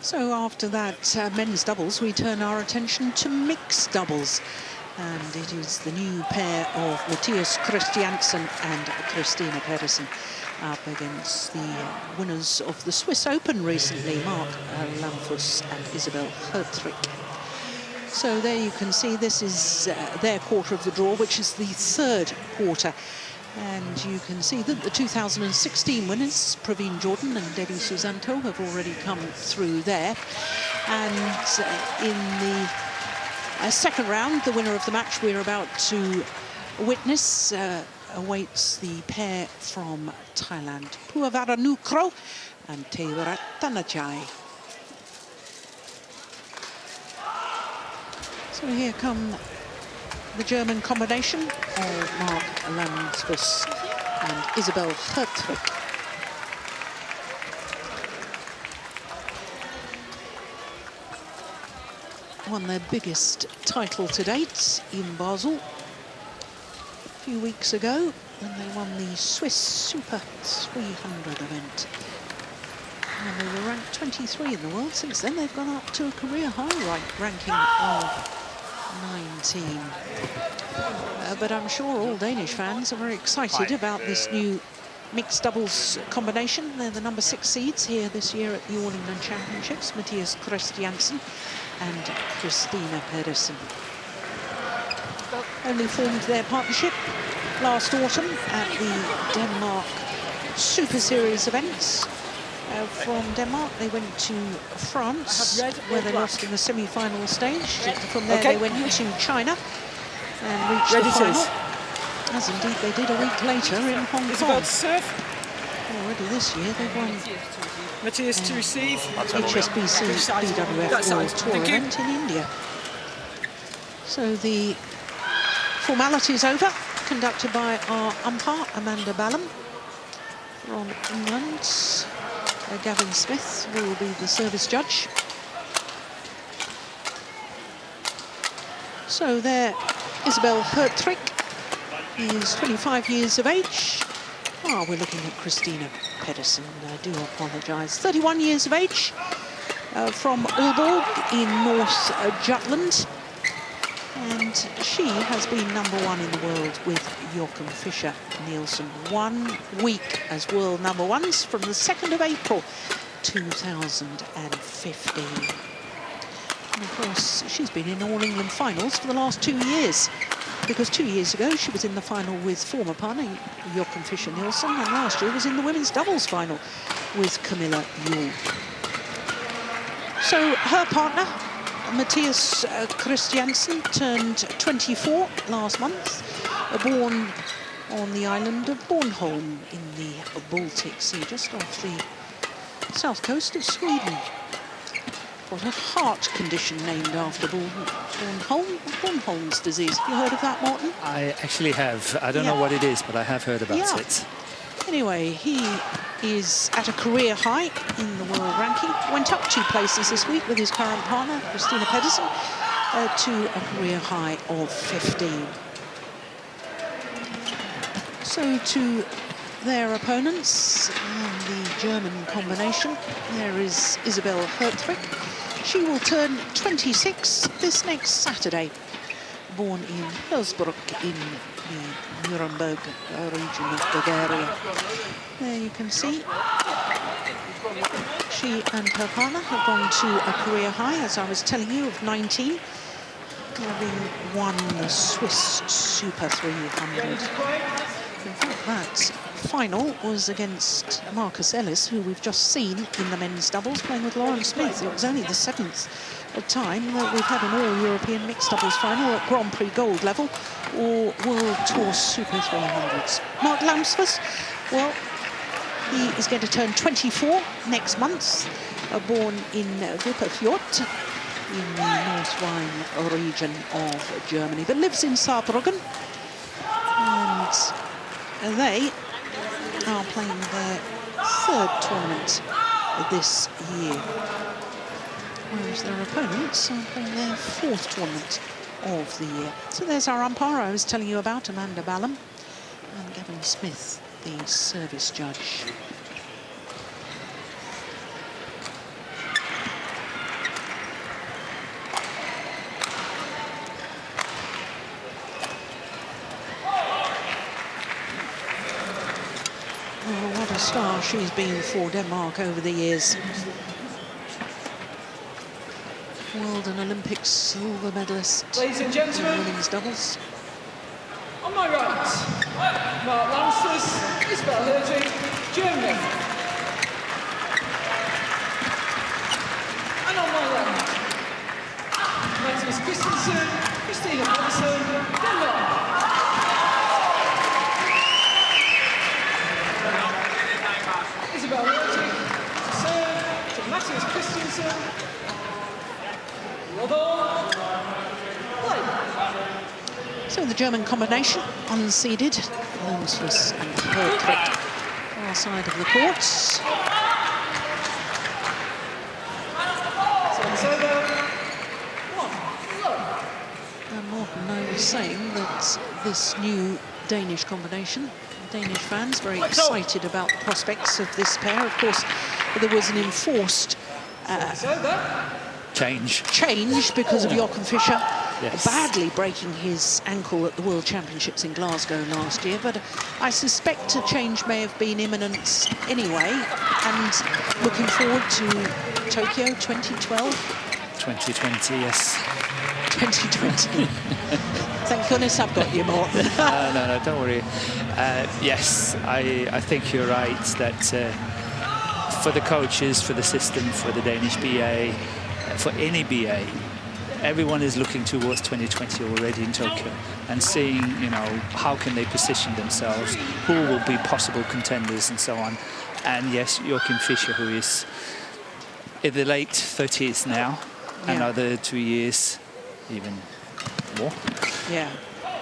So after that men's doubles, we turn our attention to mixed doubles. And it is the new pair of Mathias Christiansen and Christina Pedersen up against the winners of the Swiss Open recently, Mark Lamsfuss and Isabel Herttrich. So there you can see this is their quarter of the draw, which is the third quarter. And you can see that the 2016 winners, Praveen Jordan and Debbie Susanto, have already come through there. And in the second round, the winner of the match we're about to witness awaits the pair from Thailand, Puavaranukroh and Teiratanachai. So here come the German combination of Mark Lamsfuss and Isabel Herttrich. Won their biggest title to date in Basel a few weeks ago when they won the Swiss Super 300 event. And they were ranked 23 in the world. Since then, they've gone up to a career high ranking of 19. But I'm sure all Danish fans are very excited about this new mixed doubles combination. They're the number 6 seeds here this year at the All England Championships, Mathias Christiansen and Christina Pedersen. Only formed their partnership last autumn at the Denmark Super Series events. From Denmark, they went to France, where they lost in the semi-final stage. From there, they went to China and reached the final, as indeed they did a week later in Hong Kong. Already this year, they've won Matthias to receive HSBC BWF World Tour event in India. So the formality is over, conducted by our umpire, Amanda Ballum, from England. Gavin Smith will be the service judge. So there, Isabel Herttrich is 25 years of age. Oh, we're looking at Christina Pedersen, I do apologise. 31 years of age, from Aalborg in North Jutland. And she has been #1 in the world with Joachim Fischer Nielsen. 1 week as world #1s from the 2nd of April 2015. And of course, she's been in All England finals for the last 2 years, because 2 years ago she was in the final with former partner Joachim Fischer Nielsen, and last year was in the women's doubles final with Camilla Juhl. So her partner, Mathias Christiansen, turned 24 last month, born on the island of Bornholm in the Baltic Sea, just off the south coast of Sweden. Got a heart condition named after Bornholm's disease. Have you heard of that, Morten? I actually have. I don't know what it is, but I have heard about it. Anyway, he is at a career high in the world ranking. Went up 2 places this week with his current partner, Christina Pedersen, to a career high of 15. So to their opponents, and the German combination, there is Isabel Herttrich. She will turn 26 this next Saturday. Born in Hillsborough in the Nuremberg region of Bavaria. There you can see she and her partner have gone to a career high, as I was telling you, of 19, having won the Swiss Super 300. In fact, that final was against Marcus Ellis, who we've just seen in the men's doubles, playing with Lauren Smith. It was only the 7th time that we've had an all-European mixed doubles final at Grand Prix Gold level or World Tour Super 300s. Mark Lamsfuss, well, he is going to turn 24 next month, born in Wipperfjord in the North Rhine region of Germany, but lives in Saarbrücken. And they are playing their 3rd tournament this year, whereas their opponents are playing their 4th tournament of the year. So there's our umpire I was telling you about, Amanda Ballum, and Gavin Smith, the service judge. a star she's been for Denmark over the years. World and Olympic silver medalist. Ladies and gentlemen, women's doubles. on my right, Lamsfuss, Herttrich, Germany. And on my left, Christiansen, Pedersen, Denmark. Herttrich to serve to Christiansen. So the German combination unseeded. Lamsfuss and Herttrich far side of the courts. And Morten was saying that this new Danish combination, Danish fans very excited about the prospects of this pair. Of course, there was an enforced change because of Jochen Fischer badly breaking his ankle at the World Championships in Glasgow last year. But I suspect a change may have been imminent anyway. And looking forward to Tokyo 2012. 2020, yes. 2020. Thank goodness I've got you, Morten. No, don't worry. Yes, I think you're right that for the coaches, for the system, for the Danish BA, for any BA, everyone is looking towards 2020 already in Tokyo and seeing, you know, how can they position themselves, who will be possible contenders and so on. And yes, Jochen Fischer, who is in the late 30s now, another 2 years, even more. Yeah.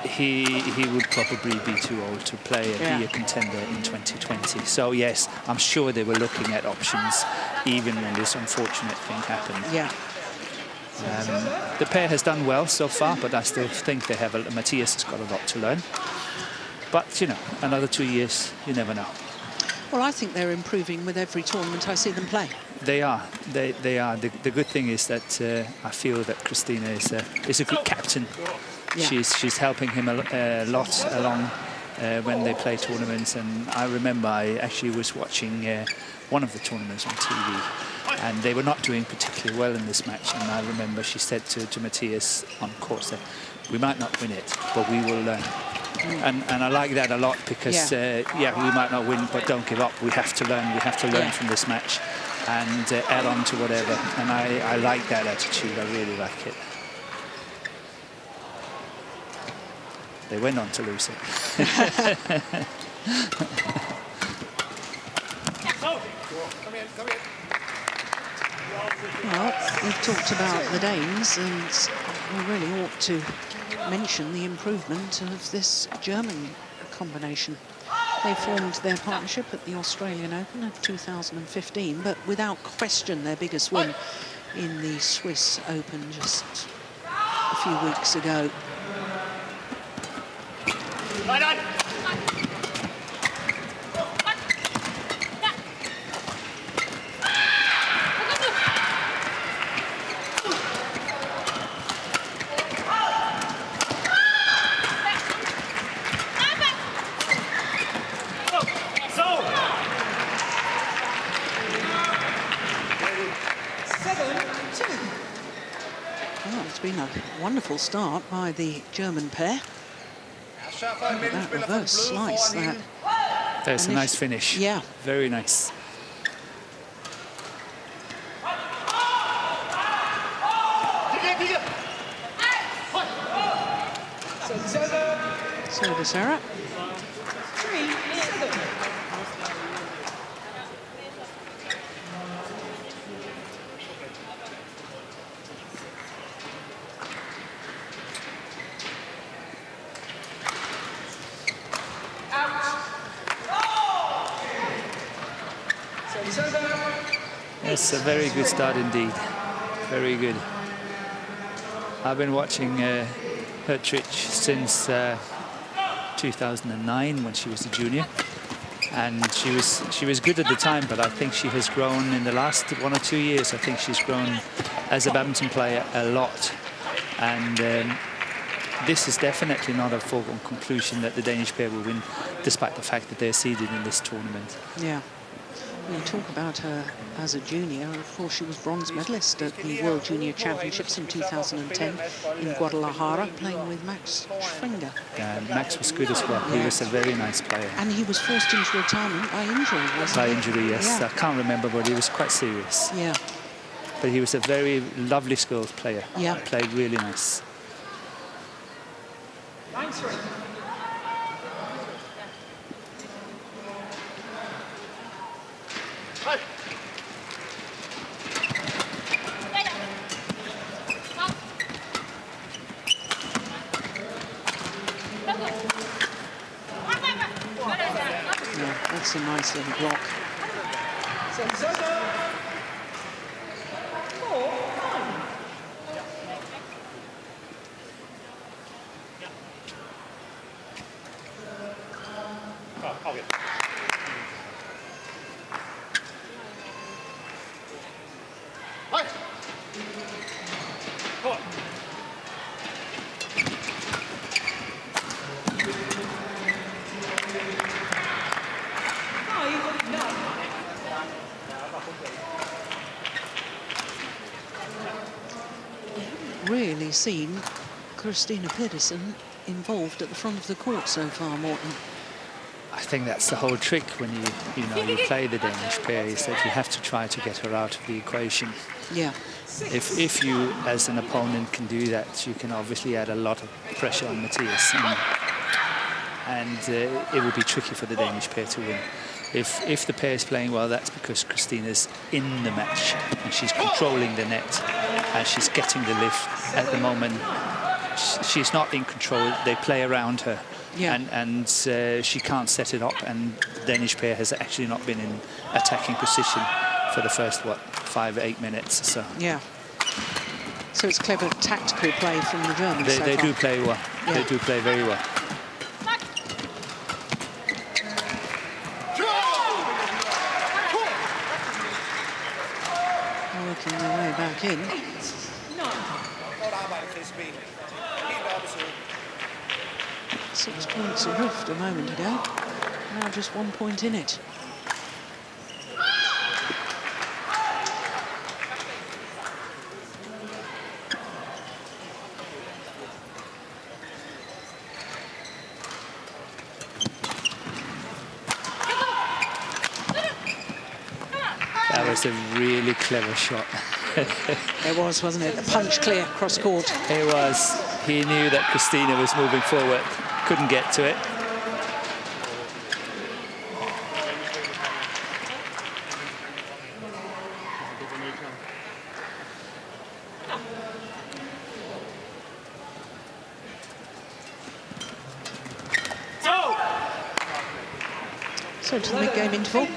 He would probably be too old to play and be a contender in 2020. So yes, I'm sure they were looking at options even when this unfortunate thing happened. Yeah. The pair has done well so far, but I still think they have Matthias has got a lot to learn. But you know, another 2 years, you never know. Well, I think they're improving with every tournament I see them play. They are. They are. The good thing is that I feel that Christina is a good captain. Yeah. She's helping him a lot along when they play tournaments. And I remember I actually was watching one of the tournaments on TV, and they were not doing particularly well in this match. And I remember she said to Matthias on course that we might not win it, but we will learn. And I like that a lot because we might not win, but don't give up. We have to learn. We have to learn from this match and add on to whatever. And I like that attitude. I really like it. They went on to lose it. Well, we've talked about the Danes, and we really ought to mention the improvement of this German combination. They formed their partnership at the Australian Open of 2015, but without question their biggest win in the Swiss Open just a few weeks ago. It's been a wonderful start by the German pair. That reverse slice, There's a nice finish. Yeah. Very nice. Service error. 3-7. It's a very good start indeed. Very good. I've been watching Herttrich since 2009 when she was a junior, and she was good at the time, but I think she has grown in the last 1 or 2 years. I think she's grown as a badminton player a lot, and this is definitely not a foregone conclusion that the Danish pair will win, despite the fact that they're seeded in this tournament. Yeah. We talk about her as a junior. Of course, she was bronze medalist at the World Junior Championships in 2010 in Guadalajara, playing with Max Schwinger. Yeah, Max was good as well. He was a very nice player. And he was forced into retirement by injury, wasn't he? By injury, yes. Yeah. I can't remember, but he was quite serious. Yeah. But he was a very lovely skilled player. Yeah. Played really nice. 9-3. Yeah, that's a nice little block. Really seen Christina Pedersen involved at the front of the court so far, Morten. I think that's the whole trick when you play the Danish pair, is that you have to try to get her out of the equation. Yeah. If you, as an opponent, can do that, you can obviously add a lot of pressure on Matthias, and it would be tricky for the Danish pair to win. If the pair is playing well, that's because Christina's in the match and she's controlling the net and she's getting the lift. At the moment, she's not in control. They play around her, yeah. and she can't set it up. And the Danish pair has actually not been in attacking position for the first 5-8 minutes or so. Yeah. So it's clever tactical play from the Germans. They do play well. Yeah. They do play very well. Working their way back in. 6 points adrift a moment ago. Now just 1 point in it. That was a really clever shot. It was, wasn't it? A punch clear cross court. It was. He knew that Christina was moving forward. Couldn't get to it. So to the mid-game interval.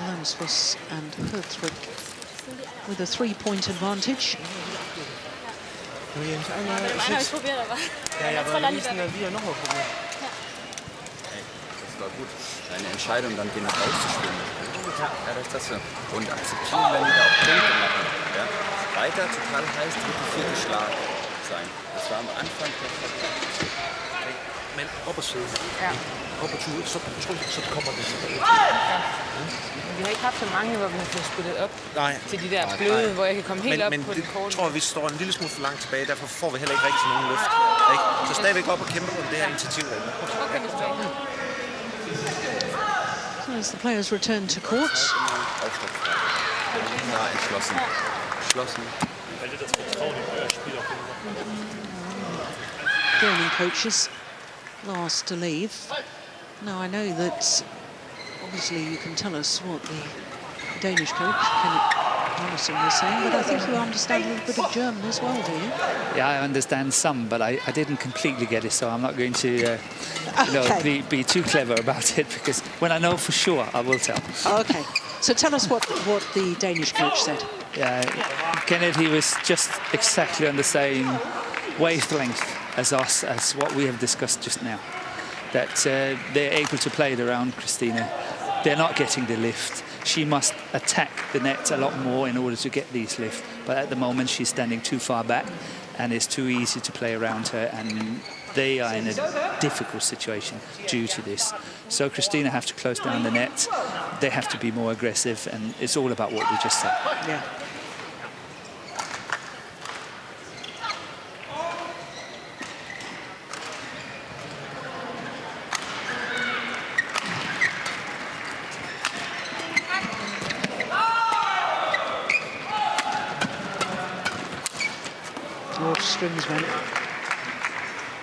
Lamsfuss and Herttrich with a 3-point advantage. Ich probiere aber. Das war gut. Deine Entscheidung, dann den rauszuspielen. Ja, das wir. Und akzeptieren, wenn die da auch Punkte machen. Ja. Weiter total heiß, dritte, vierte Schlag sein. Das war am Anfang perfekt. Men op at sidde, op at ture, så kommer det tilbage. Vi har ikke haft så mange, hvor vi har fået spillet op til de der bløde, nej. hvor jeg kan komme helt op på det korte. Men jeg tror, vi står en lille smule for langt tilbage, derfor får vi heller ikke rigtig nogen luft. Ikke? Så stadigvæk op og kæmpe om det her initiativ. Okay, det står. So as the players return to court. Ja, entschlossen. Entschlossen. German coaches last to leave. Now I know that obviously you can tell us what the Danish coach Pedersen was saying, but I think you understand a little bit of German as well, do you? Yeah, I understand some, but I didn't completely get it, so I'm not going to be too clever about it, because when I know for sure, I will tell. Okay, so tell us what the Danish coach said. Yeah, Kenneth, he was just exactly on the same wavelength as us, as what we have discussed just now. That they're able to play it around Christina. They're not getting the lift. She must attack the net a lot more in order to get these lifts. But at the moment, she's standing too far back, and it's too easy to play around her. And they are in a difficult situation due to this. So Christina have to close down the net. They have to be more aggressive, and it's all about what we just said. Yeah. Off strings went.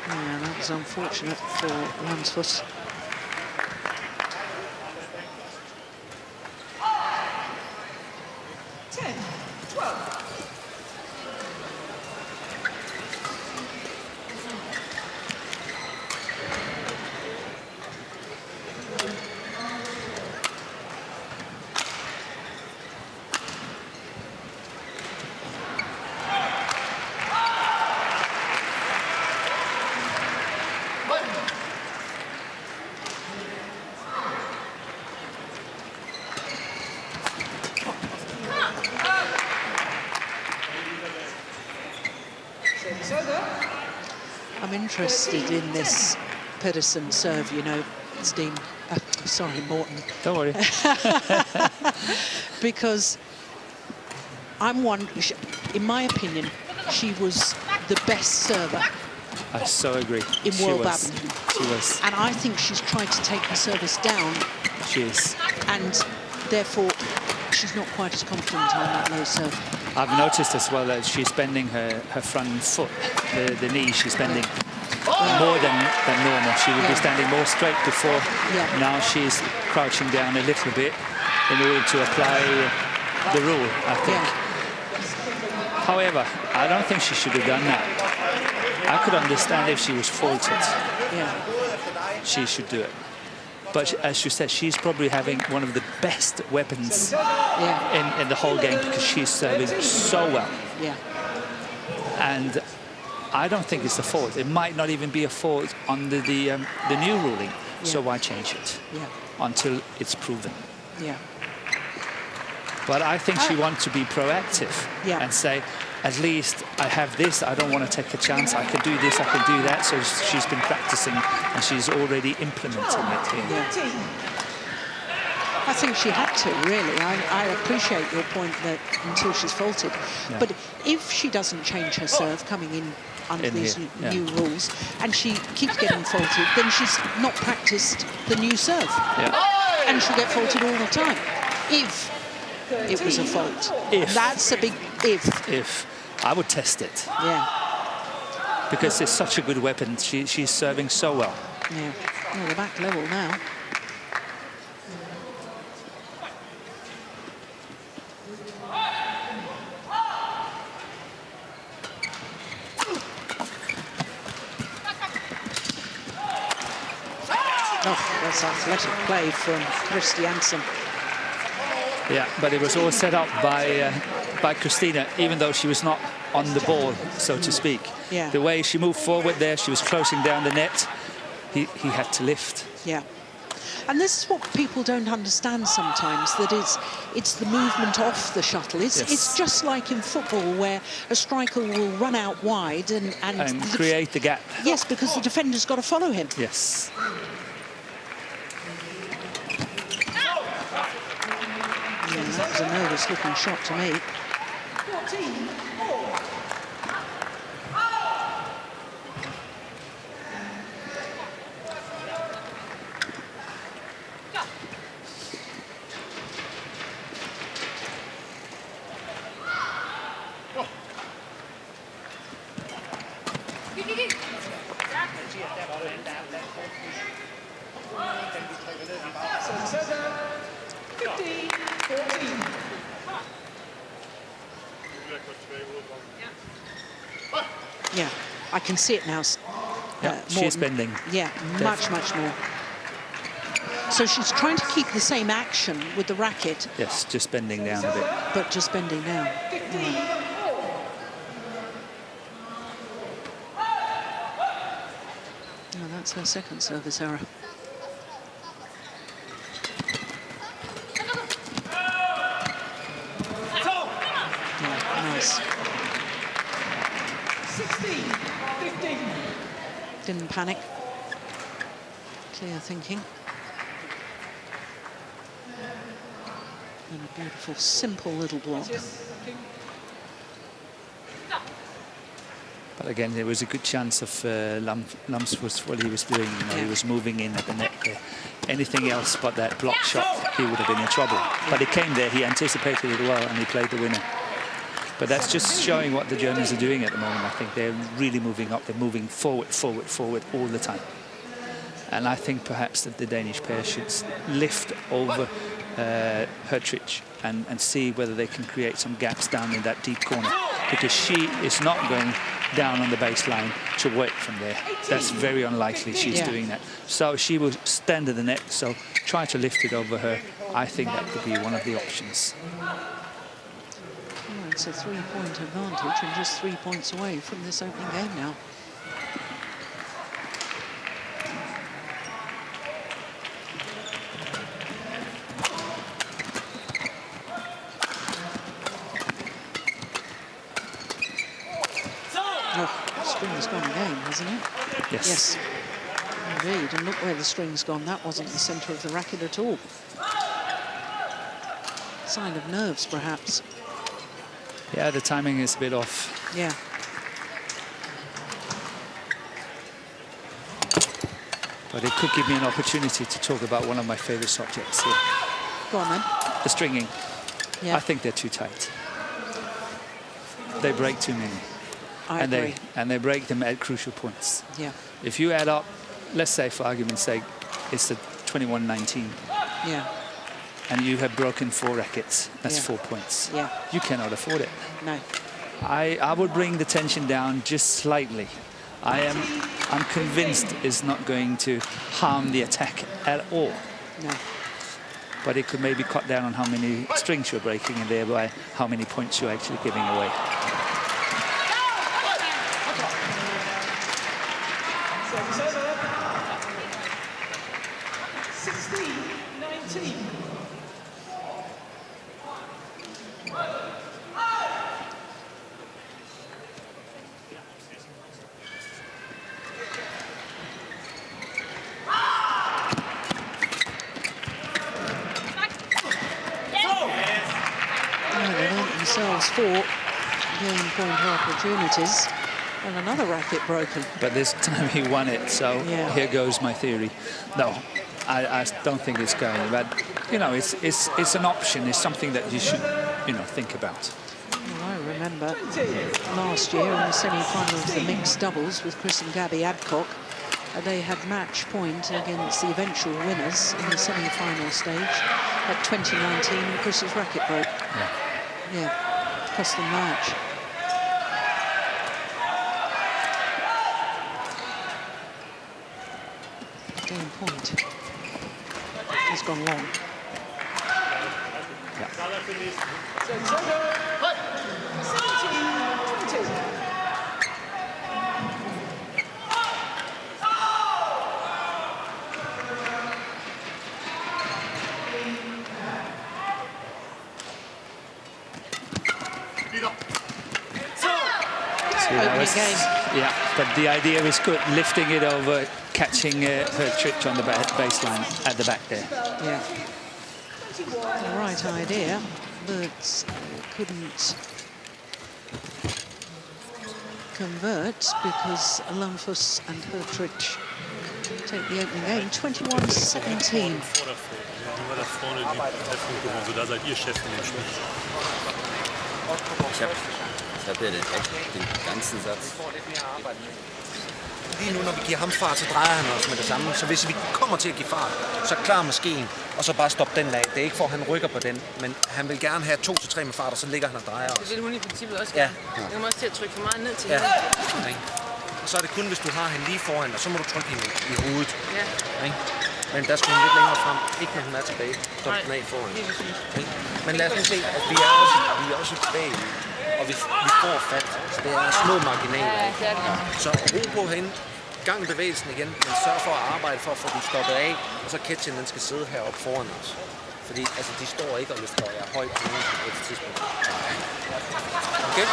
Yeah, that was unfortunate for Lamsfuss. I'm interested in this Pedersen serve, you know, Steen. Sorry, Morten. Don't worry. Because in my opinion, she was the best server. I so agree. In world badminton. She was. And I think she's tried to take her service down. She is. And therefore, she's not quite as confident on that low serve. I've noticed as well that she's bending her front foot, the knee, she's bending more than normal. She would be standing more straight before. Now she's crouching down a little bit in order to apply the rule, I think. However, I don't think she should have done that. I could understand if she was faulted. She should do it. But as you said, she's probably having one of the best weapons in the whole game, because she's serving so well. And I don't think it's a fault. It might not even be a fault under the new ruling. So why change it until it's proven? But I think she wants to be proactive and say, at least I have this, I don't want to take a chance, I can do this, I can do that. So she's been practicing and she's already implementing it here. I think she had to, really. I appreciate your point that until she's faulted. But if she doesn't change her serve coming in under these new rules, and she keeps getting faulted, then she's not practiced the new serve. And she'll get faulted all the time. If it was a fault. That's a big if. I would test it. Because it's such a good weapon. She's serving so well. Well, the back level now. Oh, that's athletic play from Christiansen. Yeah, but it was all set up by Christina, even though she was not on the ball, so to speak. The way she moved forward there, she was closing down the net. He had to lift. And this is what people don't understand sometimes, that it's the movement off the shuttle. It's just like in football, where a striker will run out wide and create the gap. Yes, because the defender's got to follow him. That was a nervous-looking shot to me. 14-4. I can see it now. She's bending. Much more. So she's trying to keep the same action with the racket. Yes, just bending down a bit. But just bending down. Oh, that's her second service error. Nice. 16-15. Didn't panic. Clear thinking. And a beautiful, simple little block. But again, there was a good chance of Lamsfuss, what he was doing. You know, he was moving in at the net there. Anything else but that block shot, he would have been in trouble. But he came there, he anticipated it well, and he played the winner. But that's just showing what the Germans are doing at the moment. I think they're really moving up. They're moving forward, forward, forward all the time. And I think perhaps that the Danish pair should lift over Herttrich and see whether they can create some gaps down in that deep corner, because she is not going down on the baseline to work from there. That's very unlikely she's doing that. So she will stand at the net, so try to lift it over her. I think that could be one of the options. Well, it's a 3-point advantage and just 3 points away from this opening game now. String's gone again, hasn't it? Yes. Yes, indeed. And look where the string's gone. That wasn't the centre of the racket at all. Sign of nerves, perhaps. Yeah, the timing is a bit off. Yeah. But it could give me an opportunity to talk about one of my favourite subjects here. Go on then. The stringing. Yeah. I think they're too tight. They break too many. I agree. They break them at crucial points. Yeah. If you add up, let's say for argument's sake, it's the 21-19. Yeah. And you have broken 4 rackets, that's 4 points. Yeah. You cannot afford it. No. I would bring the tension down just slightly. I'm convinced it's not going to harm the attack at all. No. But it could maybe cut down on how many strings you're breaking and thereby how many points you're actually giving away. Themselves 4 game point opportunities and another racket broken. But this time he won it, so here goes my theory. No, I don't think it's going. But you know, it's an option. It's something that you should, you know, think about. Well, I remember last year in the semi-final of the mixed doubles with Chris and Gabby Adcock, they had match point against the eventual winners in the semi-final stage at 2019, and Chris's racket broke. Yeah, cost them match. Game point. It's gone long. Yeah, but the idea was good, lifting it over, catching Herttrich on the baseline at the back there. Yeah, the right idea, but couldn't convert because Lamsfuss and Herttrich take the opening game, 21-17. Ich habe ja den ganzen Satz. Lige nu, når vi giver ham fart, så drejer han os med det samme. Så hvis vi kommer til at give fart, så klar maskinen, og så bare stoppe den lag. Det er ikke for, at han rykker på den, men han vil gerne have 2-3 med fart, og så ligger han og drejer os. Det vil hun i princippet også. Ja. Jeg kommer også til at trykke for meget ned til ja. hende. Og så er det kun, hvis du har hende lige foran, og så må du trykke hende i hovedet. Ja. Men der skal hun lidt længere frem. Ikke når hun er tilbage. Stop den af foran. Men lad os nu se, at vi er også tilbage. Og vi får fat, så det er små marginaler. Så ro på hende, gang bevægelsen igen, men sørg for at arbejde for at få den stoppet af, og så catchen, den skal sidde heroppe foran os. Fordi altså, de står ikke og løfter jer højt på nogen på et tidspunkt. Okay?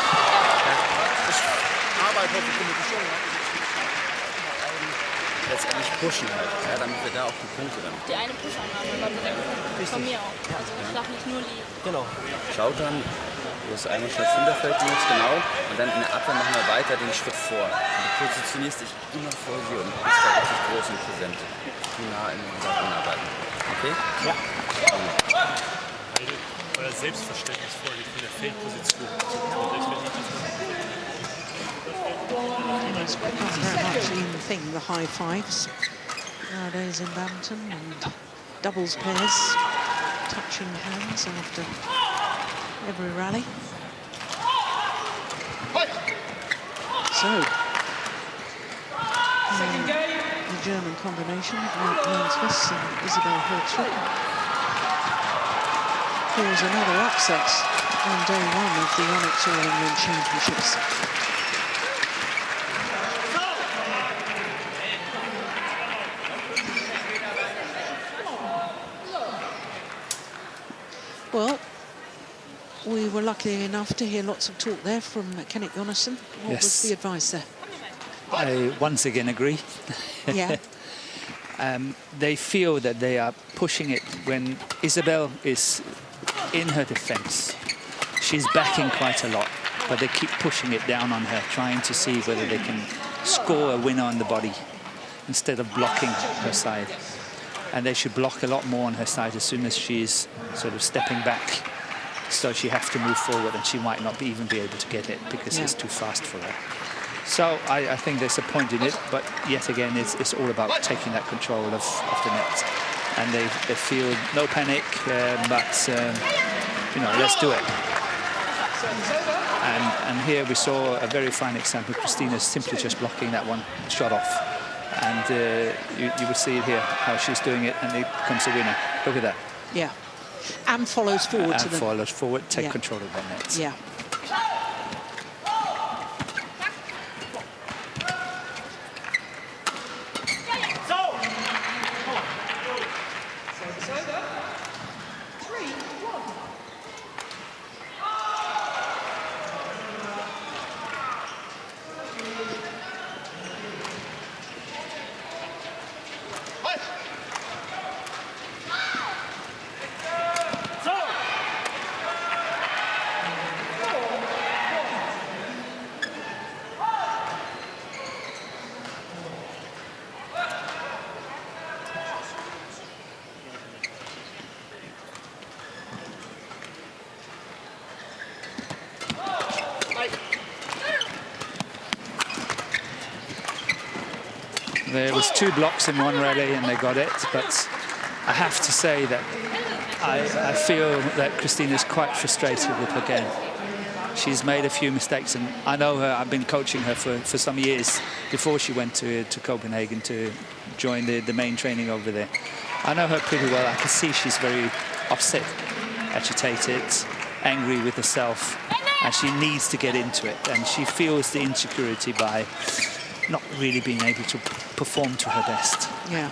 Ja. Så arbejde på at få kommunikationen op. letztendlich pushen halt, ja, damit wir da auch die Punkte dann. Die eine Push-Annahme war direkt von mir auch. Also ich darf nicht nur liegen. Genau. Schaut dann, du hast einmal schnell Hinterfeld genutzt, genau, und dann in der Abwehr machen wir weiter den Schritt vor. Und du positionierst dich immer vor dir und bist da richtig groß und präsent. Wie nah in unserer Anarbeit. Okay? Ja. Euer Selbstverständnis vorliegt von der Feldposition. It's become very much in thing, the high fives nowadays in badminton, and doubles pairs touching hands after every rally. So, the German combination of Lamsfuss and Isabel Herttrich. Here's another upset on day one of the Yonex All England Championships. Well, we were lucky enough to hear lots of talk there from Kenneth Jonassen. What was the advice there? I once again agree. Yeah. They feel that they are pushing it when Isabel is in her defense. She's backing quite a lot, but they keep pushing it down on her, trying to see whether they can score a winner on the body instead of blocking her side. And they should block a lot more on her side as soon as she's sort of stepping back. So she has to move forward, and she might not even be able to get it because it's too fast for her. So I think there's a point in it, but yet again, it's all about taking that control of the net. And they feel no panic, but you know, let's do it. And here we saw a very fine example. Christina's simply just blocking that one shot off. And you will see it here, how she's doing it, and it becomes a winner. Look at that. Yeah. And follows forward to and them. follows forward, take control of that net. Yeah. There was 2 blocks in one rally and they got it, but I have to say that I feel that Christina's quite frustrated with her game. She's made a few mistakes, and I know her. I've been coaching her for some years before she went to Copenhagen to join the main training over there. I know her pretty well. I can see she's very upset, agitated, angry with herself, and she needs to get into it, and she feels the insecurity by not really being able to perform to her best. Yeah.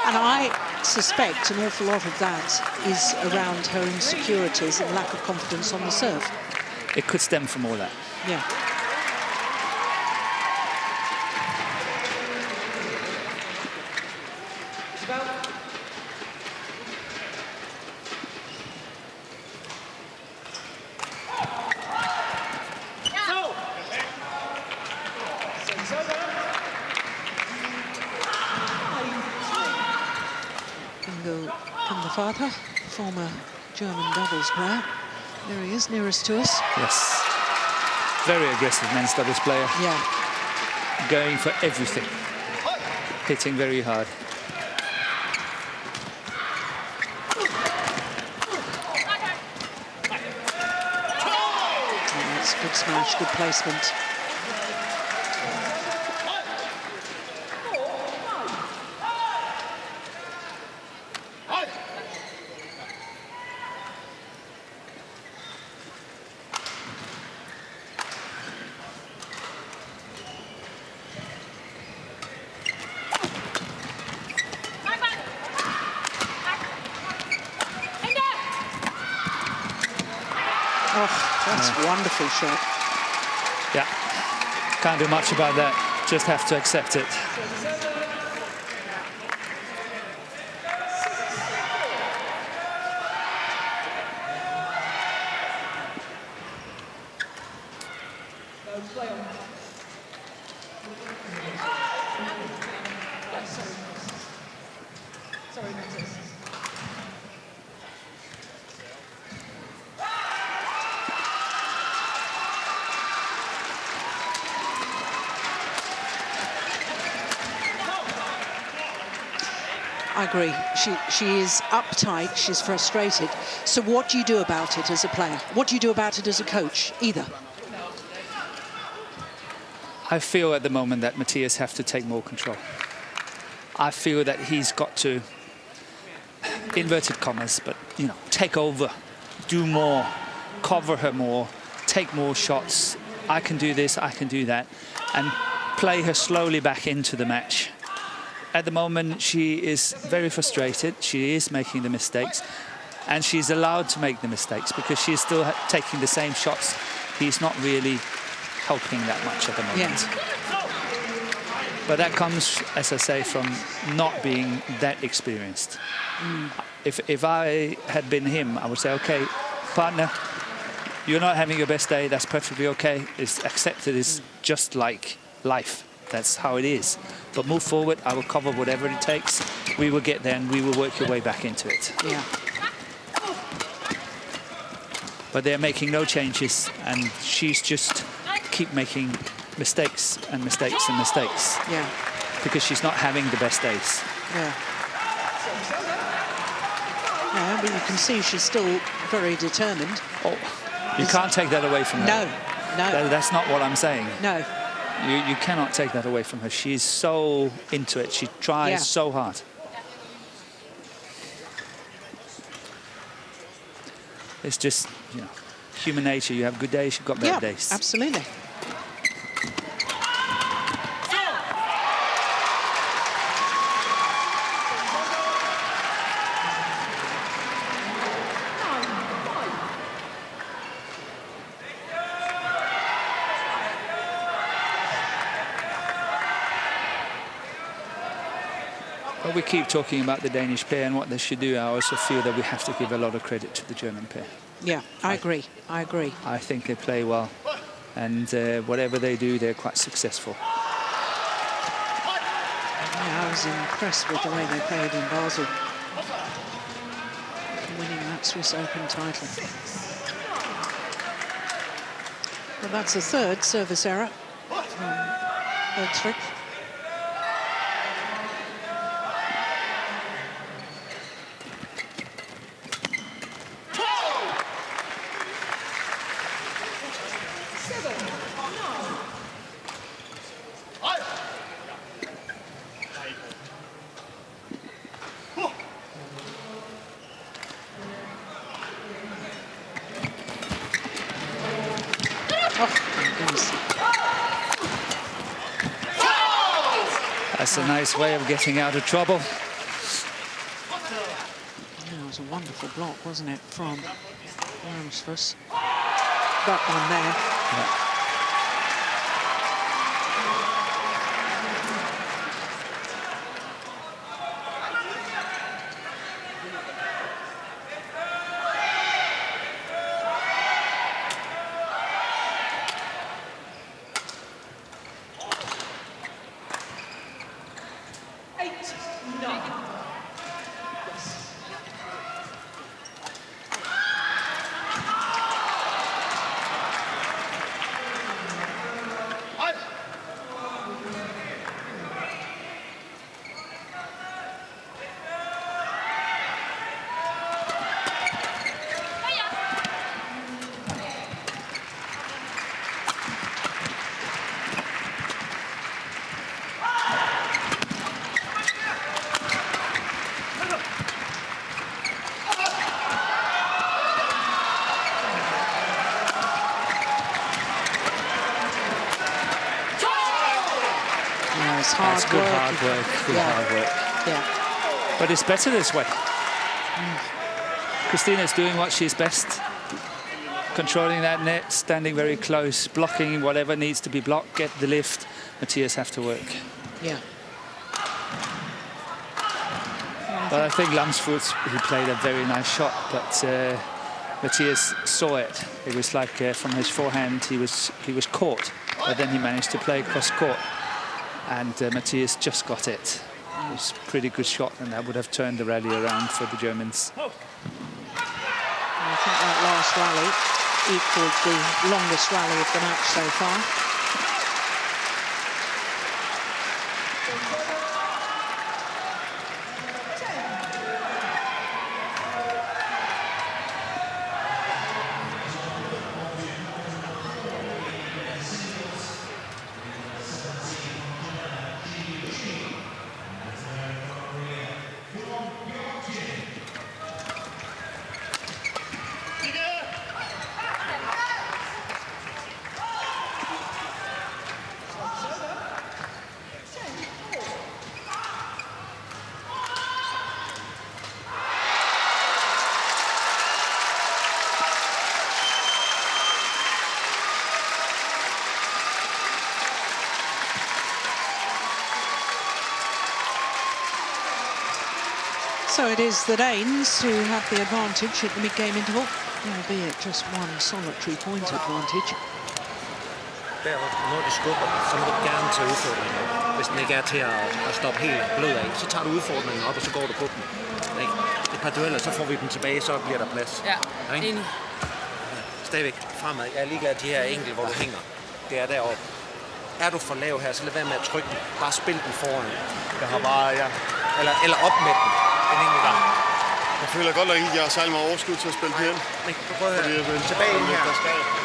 And I suspect an awful lot of that is around her insecurities and lack of confidence on the serve. It could stem from all that. Yeah. Father, former German doubles player. There he is, nearest to us. Yes. Very aggressive men's doubles player. Yeah. Going for everything. Hitting very hard. Oh, that's a good smash, good placement. Wonderful shot. Yeah, can't do much about that. Just have to accept it. I agree. She is uptight, she's frustrated. So what do you do about it as a player? What do you do about it as a coach? Either. I feel at the moment that Matthias have to take more control. I feel that he's got to, inverted commas, but, you know, take over, do more, cover her more, take more shots. I can do this, I can do that, and play her slowly back into the match. At the moment, she is very frustrated. She is making the mistakes, and she's allowed to make the mistakes because she's still taking the same shots. He's not really helping that much at the moment. Yeah. But that comes, as I say, from not being that experienced. If I had been him, I would say, okay, partner, you're not having your best day. That's perfectly okay. It's accepted. It's just like life. That's how it is. But move forward. I will cover whatever it takes. We will get there and we will work your way back into it. Yeah. But they're making no changes, and she's just keep making mistakes and mistakes and mistakes. Yeah. Because she's not having the best days. Yeah. Yeah, but you can see she's still very determined. Oh, you can't take that away from her. No, no. That's not what I'm saying. No. You cannot take that away from her. She's so into it. She tries so hard. It's just, you know, human nature. You have good days, you've got bad days. Absolutely. But we keep talking about the Danish pair and what they should do. I also feel that we have to give a lot of credit to the German pair. Yeah, I agree. I agree. I think they play well, and whatever they do, they're quite successful. Yeah, I was impressed with the way they played in Basel, winning that Swiss Open title. Well, that's the third service error from Herttrich. That's a nice way of getting out of trouble. Yeah, it was a wonderful block, wasn't it, from Lamsfuss? That one there. Yeah. That's good hard work. Good hard work. Yeah. But it's better this way. Christina's doing what she's best. Controlling that net, standing very close, blocking whatever needs to be blocked, get the lift. Matthias have to work. Yeah. But I think Lamsfuss, he played a very nice shot, but Matthias saw it. It was like from his forehand, he was caught, but then he managed to play cross court. And Matthias just got it. It was a pretty good shot, and that would have turned the rally around for the Germans. I think that last rally equaled the longest rally of the match so far. So it is the Danes who have the advantage at the mid-game interval, albeit just one solitary point advantage. Der, når de skubber, så må du gerne tage udfordringen op. Hvis den ikke er til at stoppe helt blød af, så tager du udfordringen op, og så går du på den. Ikke? Et par dueller, så får vi dem tilbage, så bliver der plads. Ja, ikke? enig. Stadigvæk fremad. Jeg er ligeglad de her enkelte, hvor du hænger. Det er deroppe. Er du for lav her, så lad være med at trykke den. Bare spil den foran. Jeg har bare, ja. Eller op med den. En enkelt gang. Jeg føler godt nok ikke, at jeg har særlig meget overskud til at spille pæn. Prøv at høre. Tilbage ind her.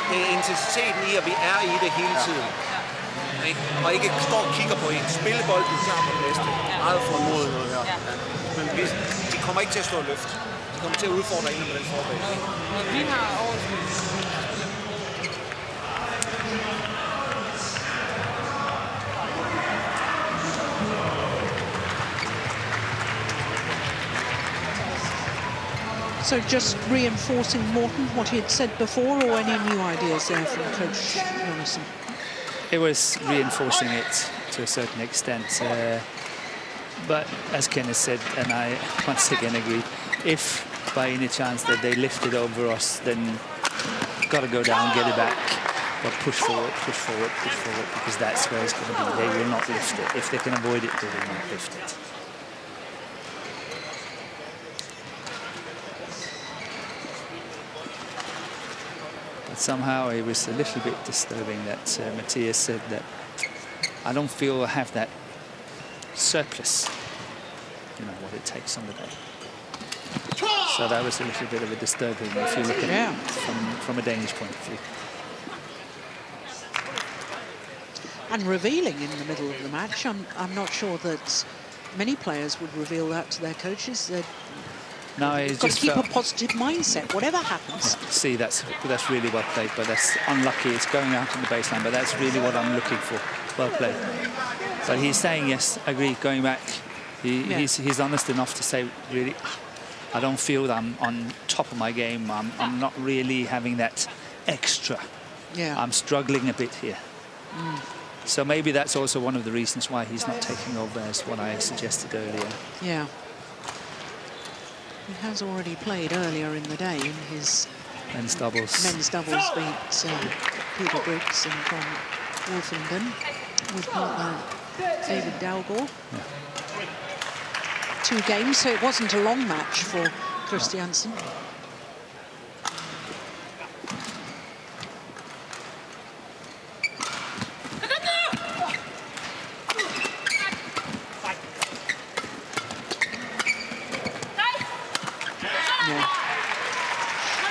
Det er intensiteten i, at vi er i det hele tiden. Ja. Og ikke står og kigger på en. Spille bolden klar på næste. Meget formodet noget her. Ja. Men de kommer ikke til at stå og løfte. De kommer til at udfordre en med den forbag. Vi har overskud. So just reinforcing Morten, what he had said before, or any new ideas there from Coach Jonassen? It was reinforcing it to a certain extent. But as Kenneth said, and I once again agree, if by any chance that they lift it over us, then got to go down, get it back, but push forward, push forward, push forward, because that's where it's going to be. They will not lift it. If they can avoid it, they will not lift it. But somehow it was a little bit disturbing that Matthias said that I don't feel I have that surplus, you know, what it takes on the day. So that was a little bit of a disturbing if you look at it from a Danish point of view. And revealing in the middle of the match. I'm not sure that many players would reveal that to their coaches. No, You've got to keep a positive mindset, whatever happens. Yeah, see, that's really well played, but that's unlucky. It's going out on the baseline, but that's really what I'm looking for. Well played. But he's saying, yes, I agree, going back. He's honest enough to say, really, I don't feel that I'm on top of my game. I'm not really having that extra. Yeah. I'm struggling a bit here. So maybe that's also one of the reasons why he's not taking over, as what I suggested earlier. Yeah. He has already played earlier in the day in his men's doubles. Men's doubles beat Peter Briggs and from Wolfenden with partner David Dalgor. Yeah. 2 games, so it wasn't a long match for Christiansen.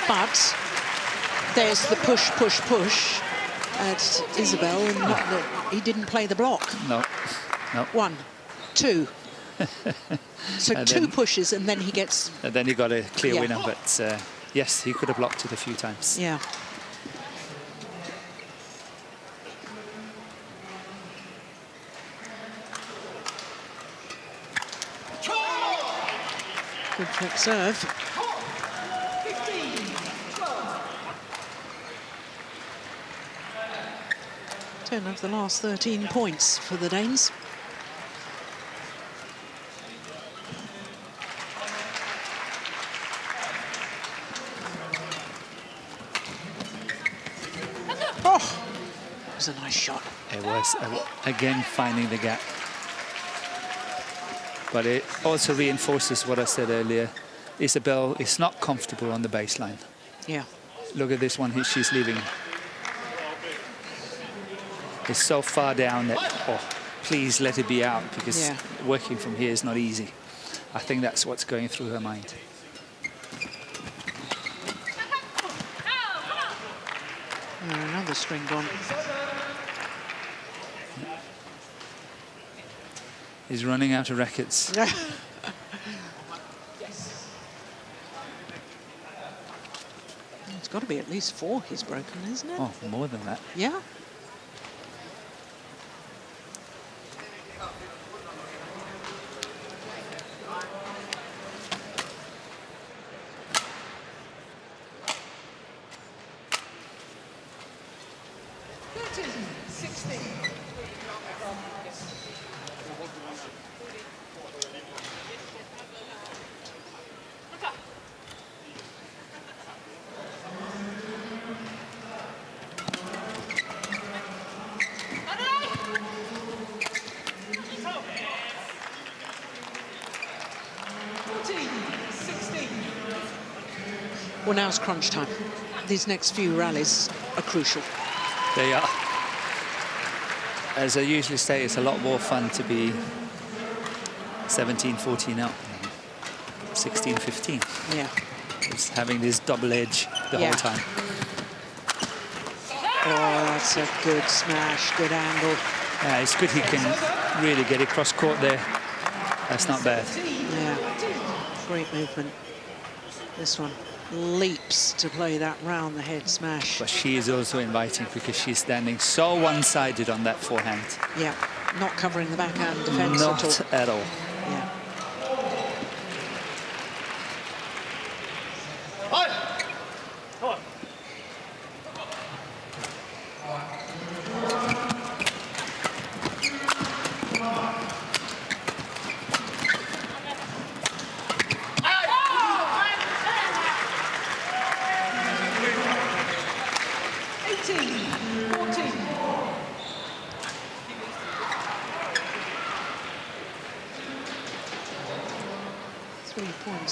But there's the push, push, push at Isabel, and not that he didn't play the block. No. 1, 2. So 2 pushes, and then he gets... And then he got a clear winner, but yes, he could have blocked it a few times. Yeah. Good trick serve. Of the last 13 points for the Danes. Oh, it was a nice shot. It was, again, finding the gap. But it also reinforces what I said earlier. Isabel is not comfortable on the baseline. Yeah. Look at this one, she's leaving. It's so far down that, oh, please let it be out, because working from here is not easy. I think that's what's going through her mind. Another string gone. He's running out of rackets. It's got to be at least 4 he's broken, isn't it? Oh, more than that. Yeah. Well, now it's crunch time. These next few rallies are crucial. They are. As I usually say, it's a lot more fun to be 17-14 up, 16-15. Yeah. It's having this double edge the whole time. Oh, that's a good smash, good angle. Yeah, it's good he can really get it cross court there. That's not bad. Yeah, great movement. This one leaps to play that round the head smash. But she is also inviting because she's standing so one-sided on that forehand. Yeah, not covering the backhand defense at all. Not at all. Yeah.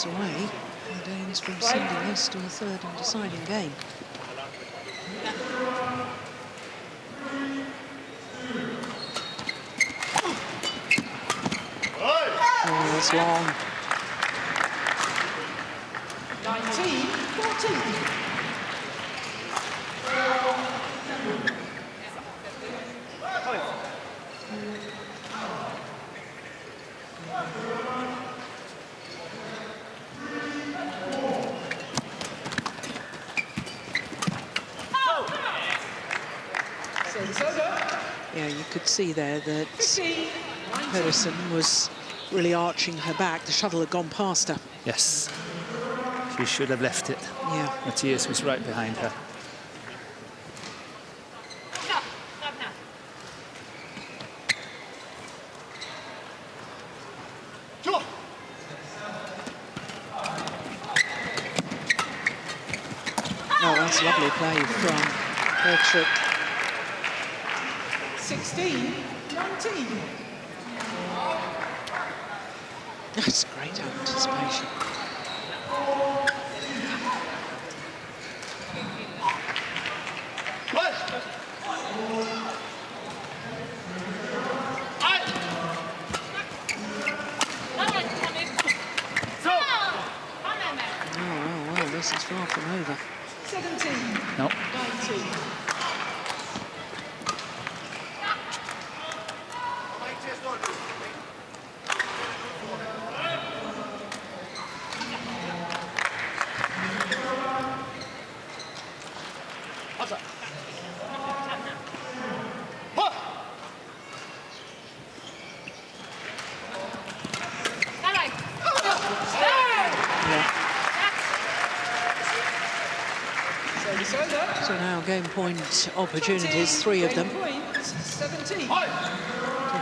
Away, the Danes from sending this to a third and deciding game. Oh, that's long. 19-14. Yeah, you could see there that Pedersen was really arching her back. The shuttle had gone past her. Yes. She should have left it. Yeah. Matthias was right behind her. Oh, that's lovely play from Herttrich. 16-19. That's great anticipation. Oh, well, this is far from over. 17. No. 19. So now game point opportunities, 3 of them, to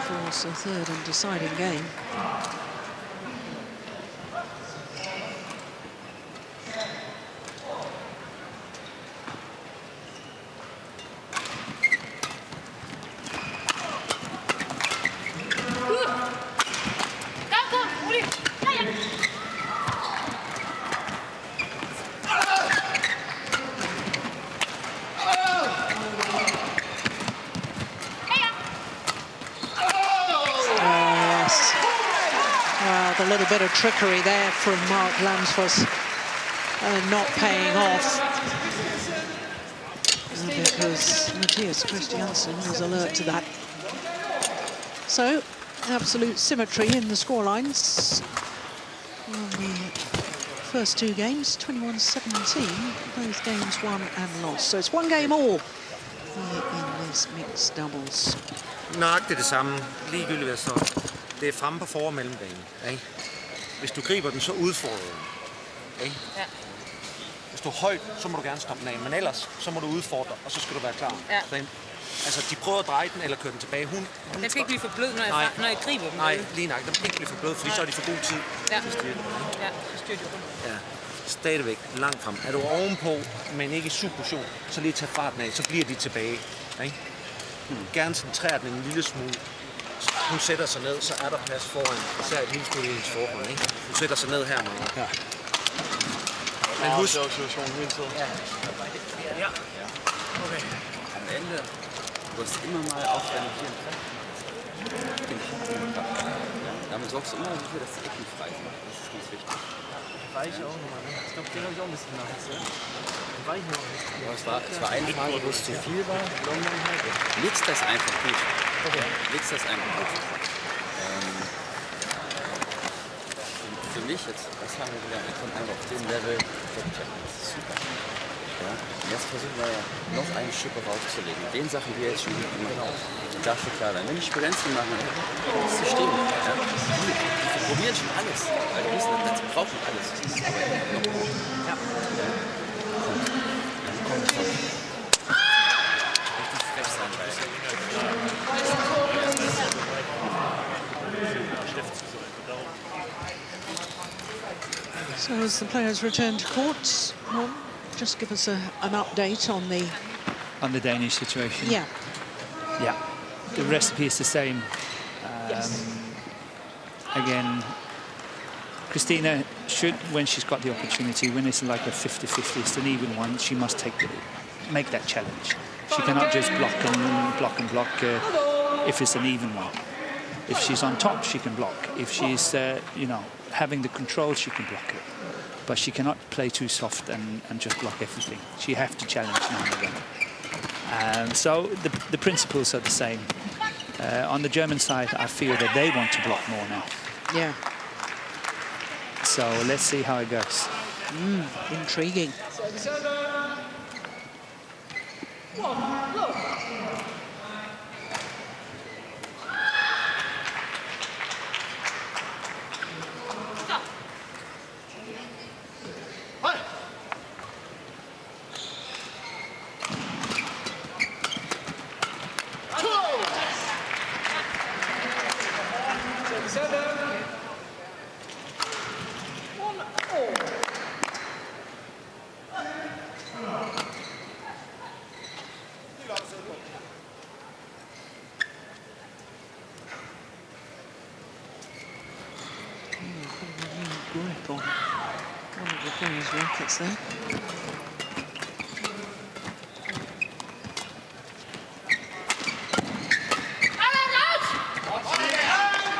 force a third and deciding game. A little bit of trickery there from Mark Lamsfuss, not paying off because Matthias Christiansen was alert to that. So, absolute symmetry in the scorelines on the first 2 games, 21-17, both games won and lost. So it's 1 game all here in this mixed doubles. Nøjagtigt det samme, ligegyldigt hvad så. Det er fremme på for- og mellembanen. Ikke? Hvis du griber den, så udfordrer du den. Ikke? Ja. Hvis du er højt, så må du gerne stoppe den af. Men ellers, så må du udfordre, og så skal du være klar. Ja. Altså, de prøver at dreje den eller køre den tilbage. Hun den skal ikke blive for blød, når jeg griber dem. Nej, lige nok. Den skal ikke blive for blød, fordi så er de for god tid. Ja, så styrer de rundt. Ja. Stadigvæk langt frem. Er du ovenpå, men ikke i subposition, så lige tage farten af, så bliver de tilbage. Ikke? Gerne centrere den en lille smule. Hun sætter sig ned, så er der plads foran, især et lille smule i hendes forhånd, ikke? Hun sætter sig ned her, Maja. Ja. Men husk... situationen hele tiden. Ja. Okay. Am Ende, du hast immer mal, auch wenn du hier einen Kraft machst, den Haken Kraft. Ja? Damit sorgst du immer dafür, dass die Ecken frei sind. Das ist ganz wichtig. Weiche auch nochmal, ne? Ich glaube, den habe ich auch ein bisschen nachts, ne? Weiche auch nicht. Aber es war eine Phase, wo es zu viel war. Legst das einfach gut. Okay. Legst das einfach gut. Für mich jetzt, was haben wir gelernt? Wir kommen einfach auf dem Level. Das ist super. Ja? Und jetzt versuchen wir ja noch eine Schippe raufzulegen. Den Sachen, die wir jetzt schon gut gemacht haben. Und dafür klar sein. Wenn die Studenten machen, das ist stehen. Ja? Die probieren schon alles. Weil die wissen, sie brauchen alles. Ja. Richtig frech sein, weil. So as the players return to court, well, just give us an update on the Danish situation. Yeah. Yeah, the recipe is the same. Again, Christina should, when she's got the opportunity, when it's like a 50-50, it's an even one, she must make that challenge. She cannot just block and block if it's an even one. If she's on top, she can block. If she's, you know, having the control, she can block it. But she cannot play too soft and just block everything. She has to challenge now and again. So the principles are the same. On the German side, I feel that they want to block more now. Yeah. So let's see how it goes. Intriguing. Grip on one of the players' rackets there.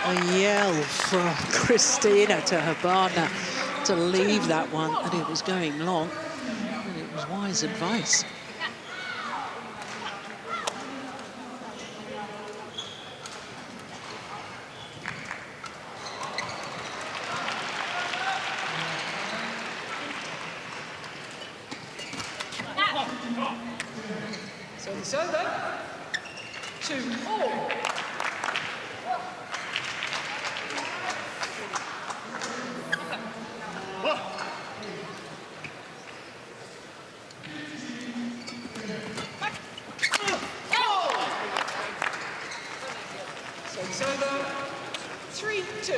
A yell from Christina to her partner to leave that one, and it was going long, and it was wise advice. So it's over. 2-4. So it's over. 3-2.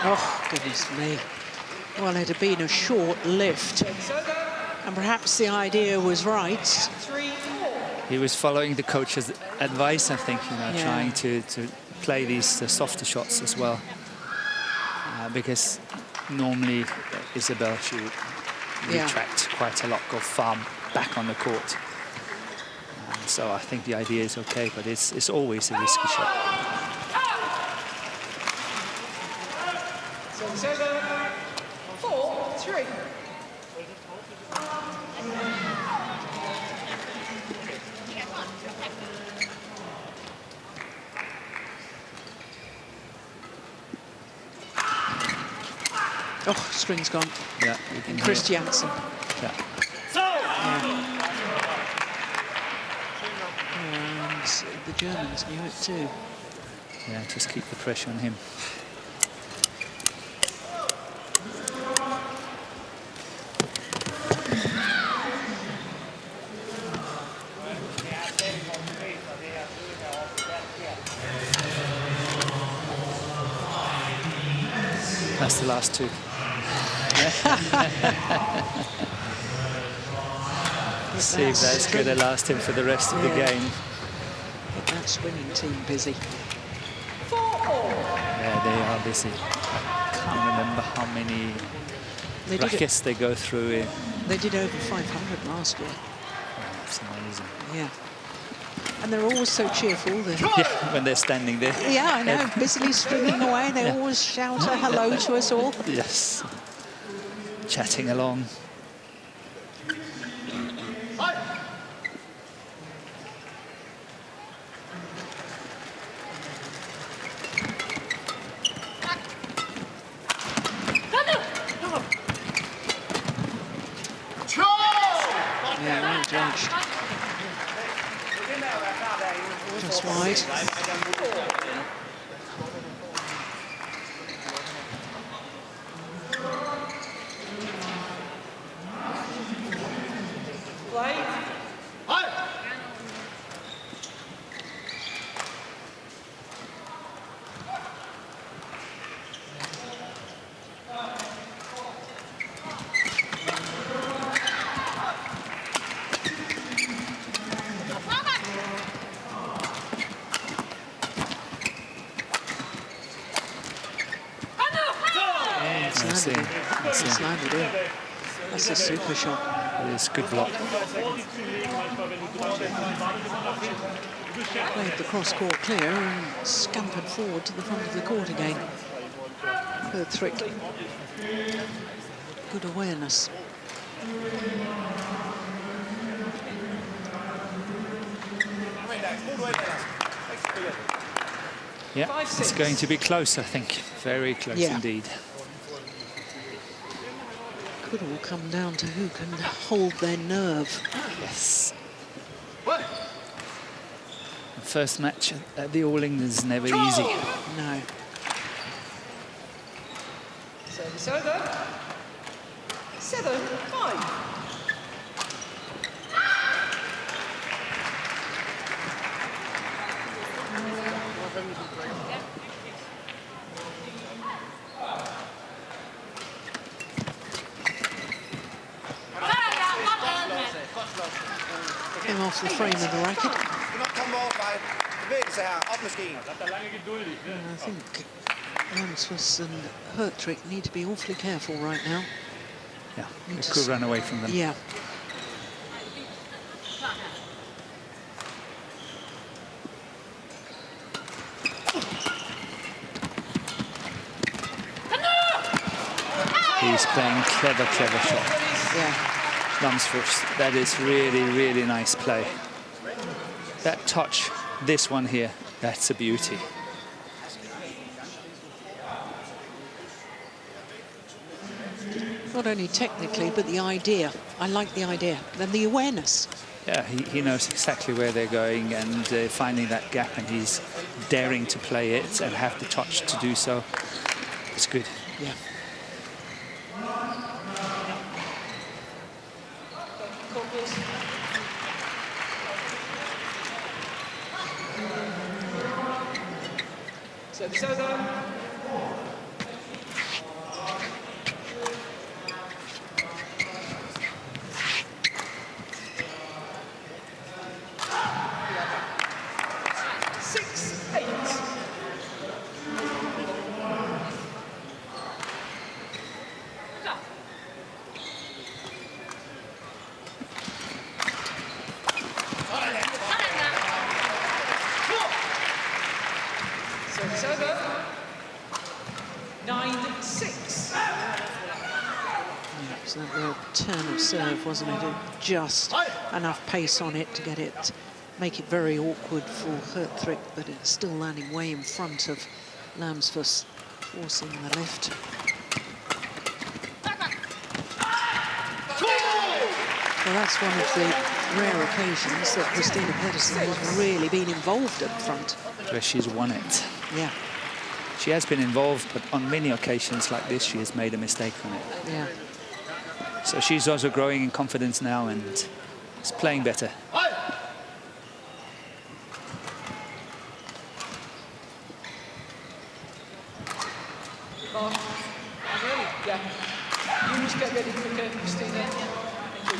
Oh, goodness me. Well, it had been a short lift, and perhaps the idea was right. 3-4. He was following the coach's advice, I think, you know, Yeah. trying to play these softer shots as well. Because normally Isabel, she would retract quite a lot, go far back on the court. So I think the idea is okay, but it's always a risky shot. So it's over. 4-3. Oh, string's gone. Yeah, you can hear it. Christiansen. Yeah. And the Germans knew it too. Yeah, just keep the pressure on him. the last two. See if that's going to last him for the rest of the game. Get that swimming team busy. Yeah, they are busy. I can't remember how many rackets they go through. They did over 500 last year. Oh, that's amazing. Yeah. And they're always so cheerful. Yeah, when they're standing there. Yeah, I know, busily swimming away. They always shout a hello to us all. Yes. Chatting along. Yeah, well drenched. Just wide. That's a super shot. It is good block. Played the cross-court clear and scampered forward to the front of the court again. Herttrich. Good awareness. Yeah, it's going to be close, I think. Very close indeed. Could all come down to who can hold their nerve. Yes. The first match at the All England is never easy. No. Service over. 7-5. Came off the frame of the racket. And I think Lamsfuss and Herttrich need to be awfully careful right now. Yeah, they could run away from them. Yeah. He's playing clever shot. Yeah. Lamsfuss, that is really, really nice play. That touch, this one here, that's a beauty. Not only technically, but the idea. I like the idea. Then the awareness. Yeah, he knows exactly where they're going and finding that gap, and he's daring to play it and have the touch to do so. It's good. Yeah. Service over. Service over. 9-6. Yeah, so that real turn of serve, wasn't it? Just enough pace on it to get it, make it very awkward for Herttrich, but it's still landing way in front of Lamsfuss, forcing the lift. Well, that's one of the rare occasions that Christina Pedersen has really been involved up front. Where she's won it. Yeah. She has been involved, but on many occasions like this, she has made a mistake on it. Yeah. So she's also growing in confidence now and is playing better. Yeah. You must get ready quicker, Christina. Thank you.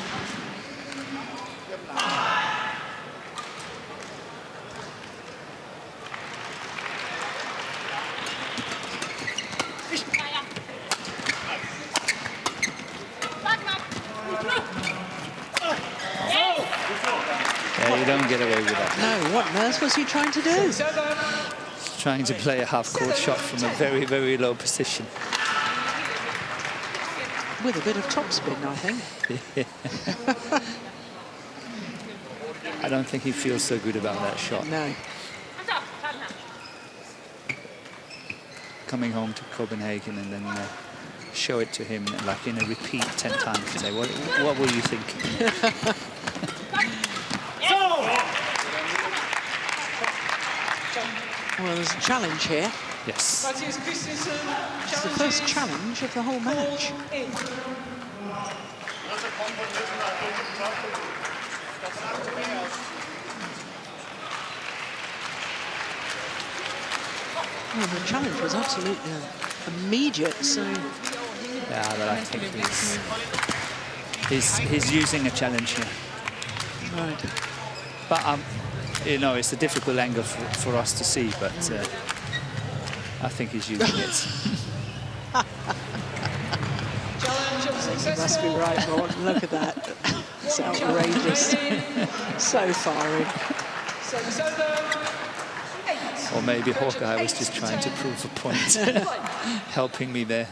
Yeah, you don't get away with that. No, what on earth was he trying to do? Trying to play a half-court shot from a very, very low position. With a bit of topspin, I think. I don't think he feels so good about that shot. No. Coming home to Copenhagen and then show it to him like in a repeat 10 times and say, what were you thinking? Well, there's a challenge here. Yes. Matthias Christiansen. It's the first challenge of the whole match. Well, the challenge was absolutely immediate, so... Yeah, but I think he's using a challenge here. Right. But, you know, it's a difficult angle for us to see, but I think he's using it. You must be right, Morton. Look at that. It's outrageous. So far in. Or maybe Hawkeye was just trying to prove a point, helping me there.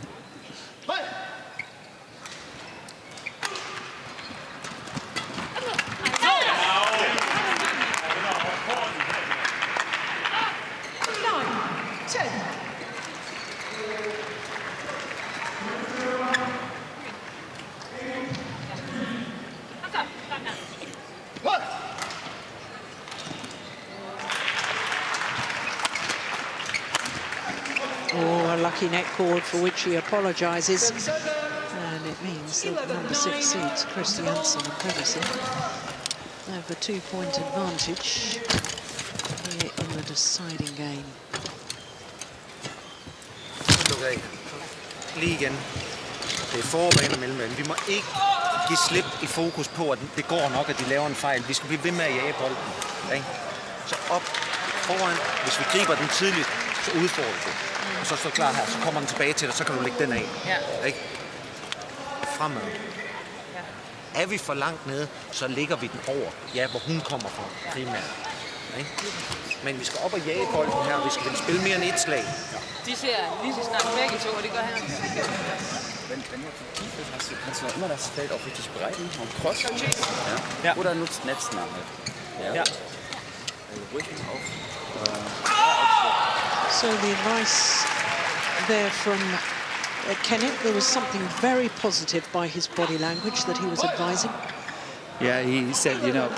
Lucky net cord for which he apologises, and it means that number 6 seeds Christiansen and Pedersen have a 2-point advantage here in the deciding game. Lige igen. Det er forbaner mellem dem. Vi må ikke give slip i fokus på, at det går nok, at de laver en fejl. Vi skal blive ved med at jage bolden. Ikke? Så op foran. Hvis vi griber den tidligt, så udfordrer det. Og så står klar her, så kommer den tilbage til dig, så kan du lægge den af. Ja. Ikke? Fremad. Ja. Er vi for langt nede, så ligger vi den over, ja, hvor hun kommer fra primært. Ikke? Men vi skal op og jage bolden her, og vi skal spille mere end et slag. De ser lige så snart begge to, og det gør her. Wenn du tief bist, kannst du noch immer das Feld auch richtig breiten und crossen. Ja. Oder nutzt Netznahme. Ja. Ruhig auf. So the advice there from Kenneth, there was something very positive by his body language that he was advising. Yeah, he said, you know,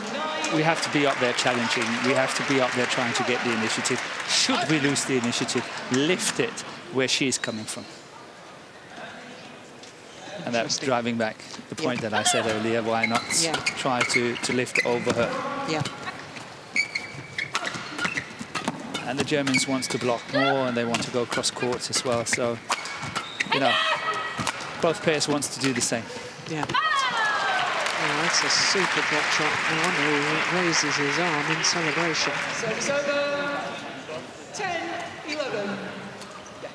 we have to be up there challenging. We have to be up there trying to get the initiative. Should we lose the initiative, lift it where she is coming from. And that's driving back the point that I said earlier, why not try to lift over her. Yeah. And the Germans want to block more and they want to go cross court as well. So, you know, both pairs want to do the same. Yeah. Oh, that's a super drop shot. No wonder he raises his arm in celebration. Service over. 10-11. Yeah.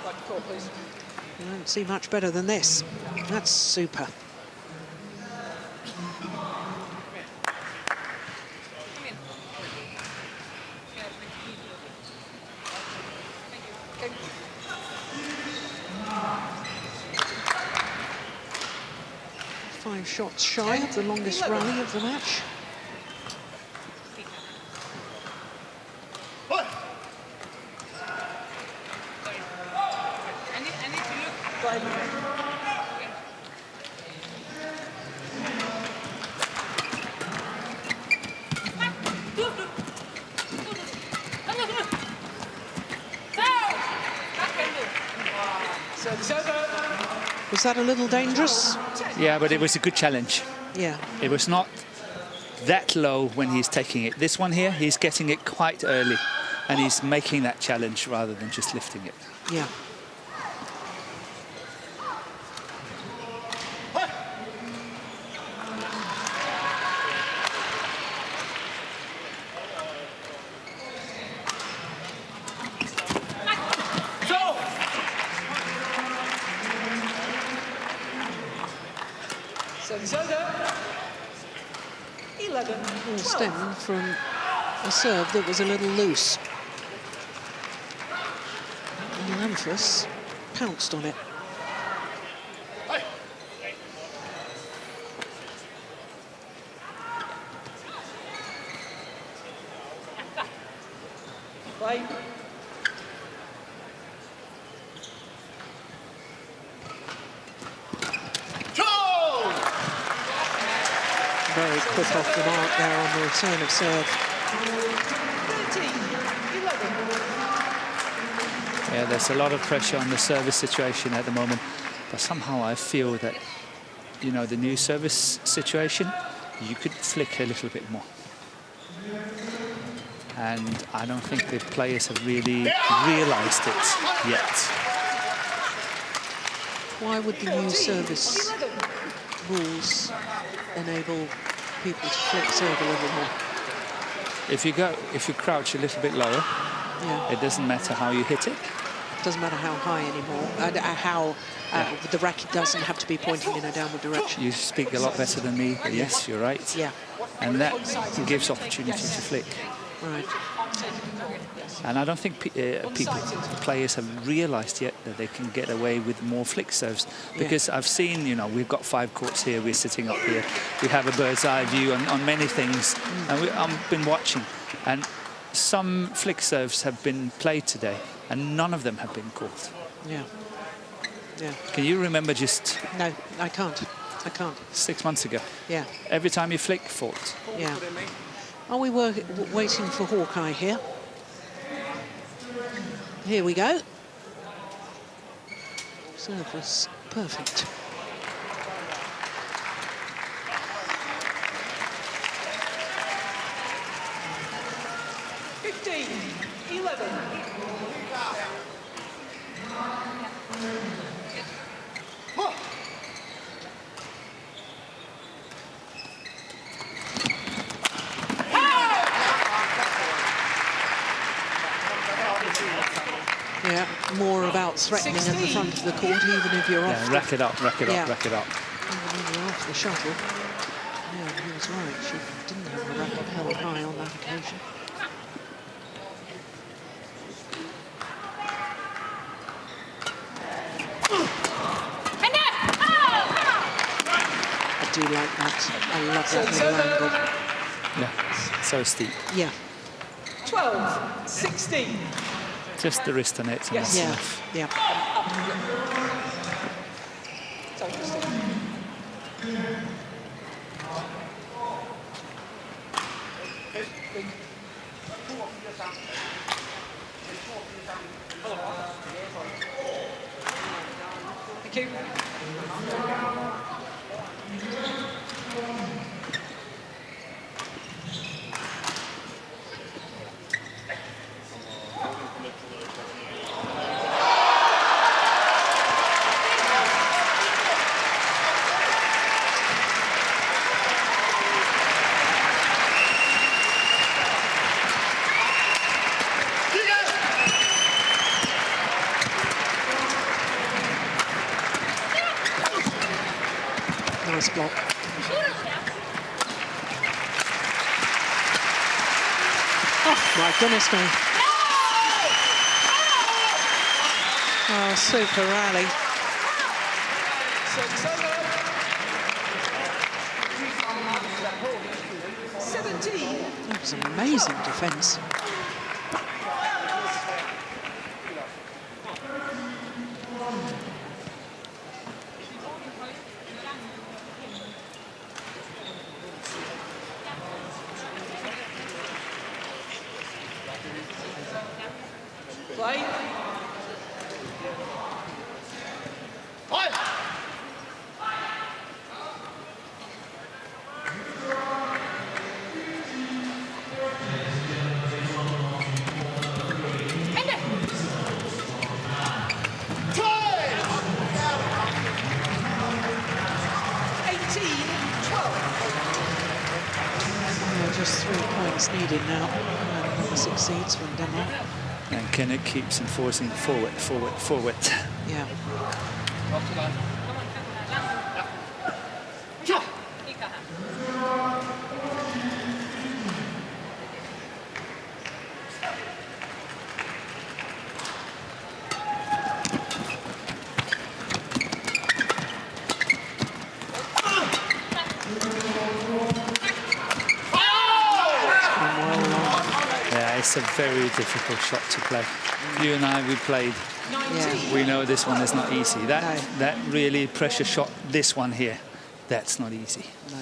Right court, please. You don't see much better than this. That's super. Five shots shy of the longest rally of the match. Was that a little dangerous? Yeah, but it was a good challenge. Yeah. It was not that low when he's taking it. This one here, he's getting it quite early, and he's making that challenge rather than just lifting it. Yeah. Service over. 11, All 12. stemmed from a serve that was a little loose. And Lamsfuss pounced on it. Play. Very quick off the mark there on the return of serve. 13, 11. Yeah, there's a lot of pressure on the service situation at the moment, but somehow I feel that, you know, the new service situation, you could flick a little bit more. And I don't think the players have really realized it yet. Why would the new service rules enable people to flick serve a little more? If you crouch a little bit lower, Yeah. it doesn't matter how you hit it. Doesn't matter how high anymore, and the racket doesn't have to be pointing in a downward direction. You speak a lot better than me, but yes, you're right. Yeah, And that gives opportunity to flick. right. And I don't think players have realized yet that they can get away with more flick serves. Because I've seen, you know, we've got 5 courts here, we're sitting up here. We have a bird's eye view on many things. And I've been watching. And some flick serves have been played today, and none of them have been caught. Yeah, yeah. Can you remember just No, I can't. 6 months ago? Yeah, Every time you flick, fault. yeah. Are we waiting for Hawkeye here? Here we go. Serve was perfect. Yeah, more about threatening at the front of the court, even if you're off. Yeah, rack it up, rack it up, rack it up. Even if you're off the shuttle. Yeah, he was right. She didn't have the racket held high on that occasion. I do like that. I love that little angle. Yeah, so steep. Yeah. 12, 16. Just the wrist on it. And Yes. that's Yeah, enough. yeah. Thank you. Nice block. Oh, my goodness me. Oh, super rally. Service over. 17. That was amazing defence. Play. Just 3 points needed now. And number 6 seeds from Denmark. And Kenneth keeps enforcing forward, forward, forward. Yeah. That's a very difficult shot to play. You and I, we played. Yeah. We know this one is not easy. That No. that really pressure shot, this one here, that's not easy. No.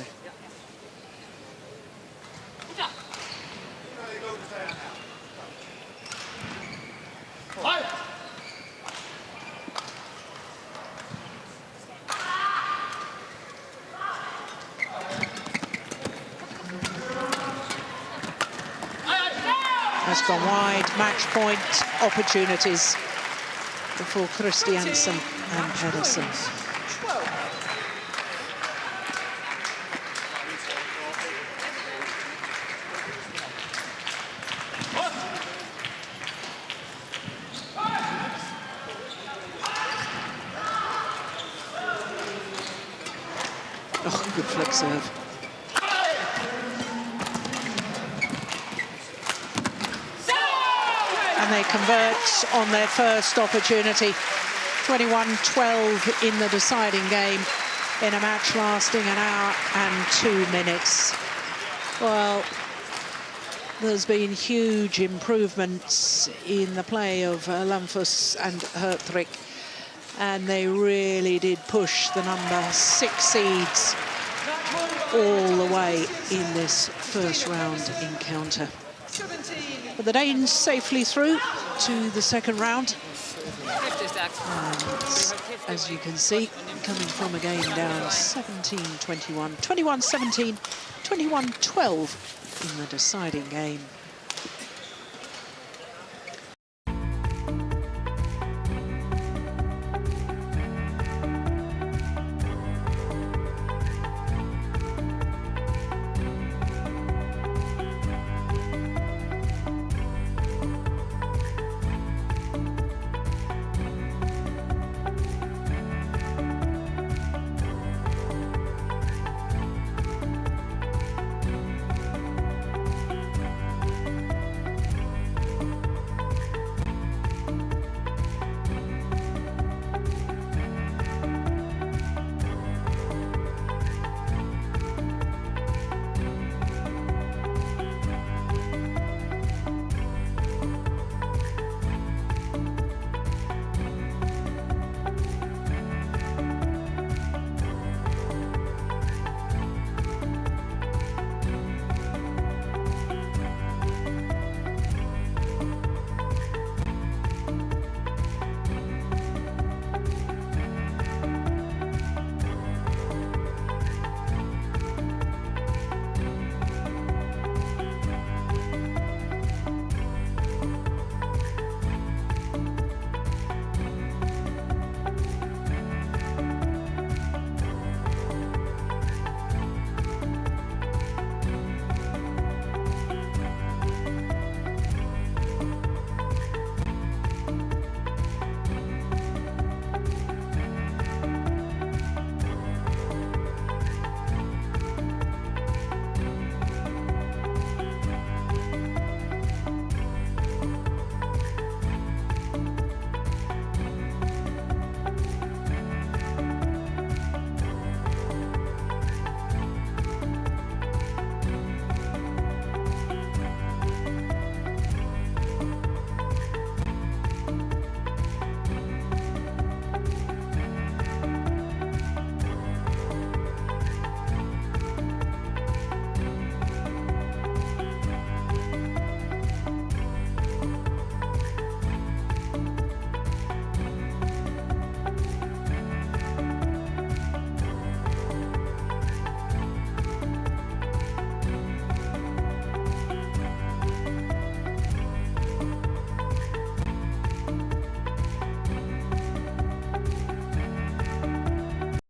Has gone wide. Match point opportunities for Christiansen and Pedersen. Oh, good flick serve. And they convert on their first opportunity. 21-12 in the deciding game in a match lasting an hour and 2 minutes. Well, there's been huge improvements in the play of Lamsfuss and Herttrich, and they really did push the number 6 seeds all the way in this first round encounter. But the Danes safely through to the second round. And as you can see, coming from a game down 17-21, 21-17, 21-12 in the deciding game.